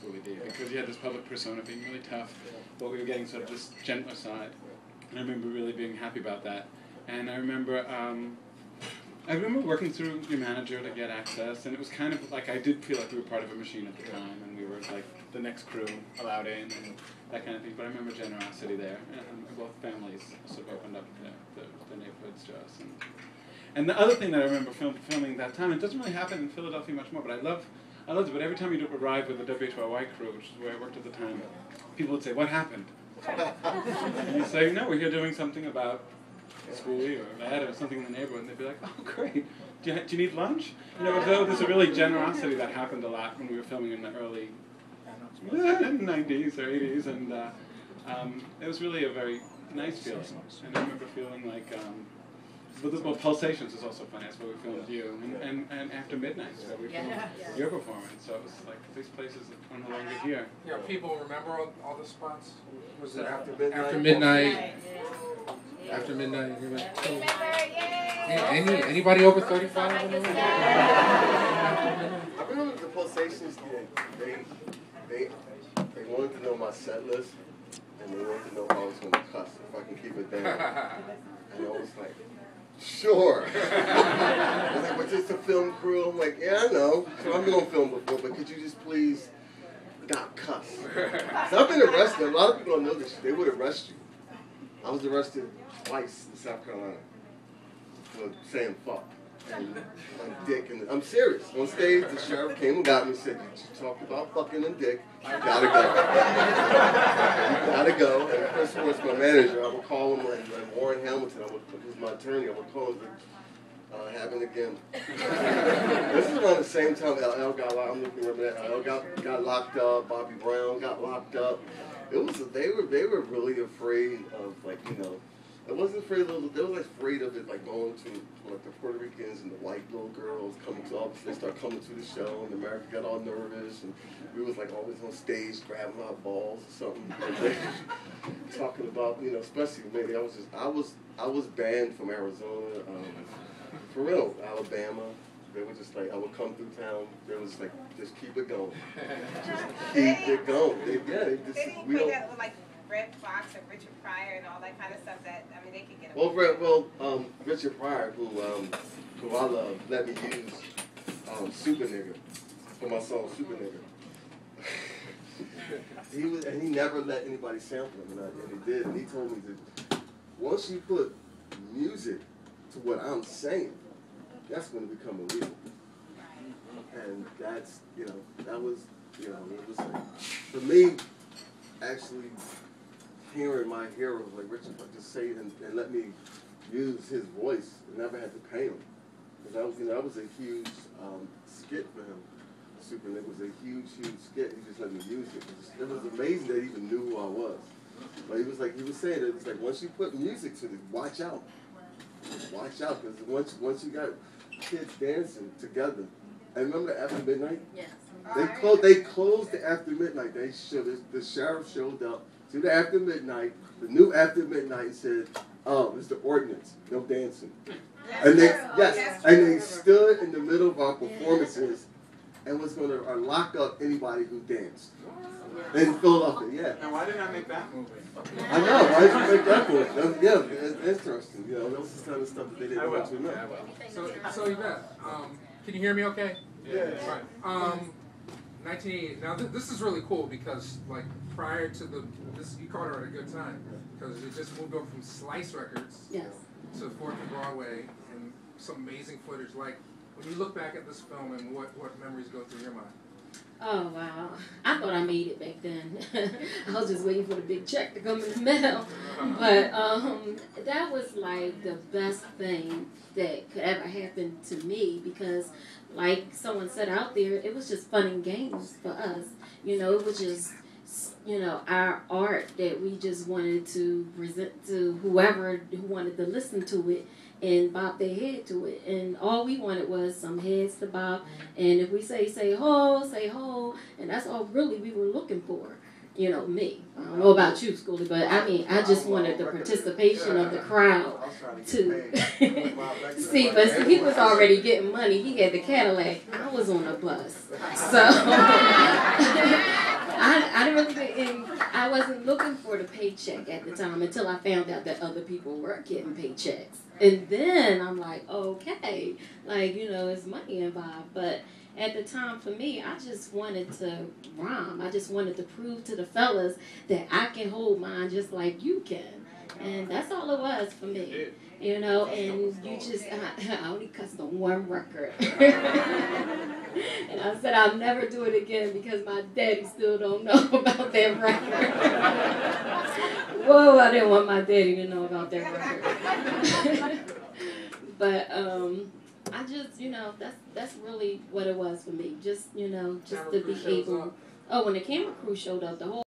Schoolly+D, because he had this public persona being really tough, but we were getting sort of this gentler side. And I remember really being happy about that. And I remember working through your manager to get access, and it was kind of like I did feel like we were part of a machine at the time, and we were like the next crew allowed in and that kind of thing. But I remember generosity there, and both families sort of opened up the neighborhoods to us. And the other thing that I remember filming that time, it doesn't really happen in Philadelphia much more, but I loved it. But every time you'd arrive with the WHYY crew, which is where I worked at the time, people would say, "What happened?" And you say, "No, we're here doing something about Schoolly or Yvette or something in the neighborhood," and they'd be like, "Oh, great. Do you need lunch?" You know, so there's a really generosity that happened a lot when we were filming in the early 90s or 80s, and it was really a very nice feeling. And I remember feeling like, well, Pulsations is also funny. That's where we filmed you, and After Midnight is where we filmed your performance. So it was like these places that are no longer here. Yeah, people remember all the spots. Was it After Midnight? After Midnight. After Midnight. Anybody over 35? I remember the Pulsations. They wanted to know my set list, and they wanted to know how I was going to cuss, if I can keep it down. And I was like, sure. I was like, but just a film crew? I'm like, yeah, I know. So I've been on film before, but could you just please not cuss? So I've been arrested. A lot of people don't know this. They would arrest you. I was arrested twice in South Carolina for saying fuck and dick. And I'm serious. On stage, the sheriff came and got me and said, "You talked about fucking and dick. You gotta go. You gotta go." And Chris was my manager. I would call him, and Warren Hamilton, who's my attorney, I would call him to have it again. This is around the same time LL got locked. I'm looking remember that. LL got locked up. Bobby Brown got locked up. It was they were really afraid of, like, you know. I wasn't afraid of they were like afraid of it, like going to like the Puerto Ricans and the white little girls coming to all. They start coming to the show, and America got all nervous, and we was like always on stage grabbing our balls or something, talking about, you know, especially maybe I was banned from Arizona, for real, Alabama. They were just like, I would come through town. They was like, just keep it going, just keep it going. They didn't play that with like Red Fox and Richard Pryor and all that kind of stuff that, I mean, they could get away. Richard Pryor, who I love, let me use Super Nigga for my song Super Nigga. He never let anybody sample him, and he did. And he told me that once you put music to what I'm saying, that's when it becomes illegal. And that's, you know, that was, you know, it was like, for me, actually hearing my heroes like Richard just say it and let me use his voice and never had to pay him. Because that was, you know, that was a huge skit for him. Super Nick was a huge skit. He just let me use it. It was amazing that he even knew who I was. But he was saying that it's like once you put music to it, watch out. Watch out, because once you got kids dancing together. And remember After Midnight? Yes. They closed the After Midnight. The sheriff showed up to the After Midnight, the new After Midnight, said, "Oh, it's the ordinance, no dancing." And they stood in the middle of our performances and was going to lock up anybody who danced in Philadelphia. Yeah. Now, why didn't I make that movie? I know. Why did you make that movie? Yeah, it's interesting. You know, that was the kind of stuff that they didn't want to know. So Yvette, can you hear me okay? Yeah. Right. 1980. Now this is really cool because like prior to this, you caught her at a good time because it just moved over from Slice Records to 4th and Broadway, and some amazing footage. Like when you look back at this film, and what memories go through your mind? Oh, wow. I thought I made it back then. I was just waiting for the big check to come in the mail. But that was like the best thing that could ever happen to me because, like someone said out there, it was just fun and games for us. You know, it was just, you know, our art that we just wanted to present to whoever who wanted to listen to it and bob their head to it. And all we wanted was some heads to bob. And if we say ho, say ho. And that's all really we were looking for. You know, me. I don't know about you, Schoolly, but I mean, I just wanted the participation of the crowd to see. But he was already getting money. He had the Cadillac. I was on a bus. So I wasn't looking for the paycheck at the time until I found out that other people were getting paychecks. And then I'm like, okay, like, you know, it's money involved. But at the time, for me, I just wanted to rhyme. I just wanted to prove to the fellas that I can hold mine just like you can. And that's all it was for me. You know, and you just, I only cussed on one record. And I said I'll never do it again because my daddy still don't know about that record. Whoa, I didn't want my daddy to know about that record. But I just, you know, that's really what it was for me. Just, you know, just to be able. Oh, when the camera crew showed up, the whole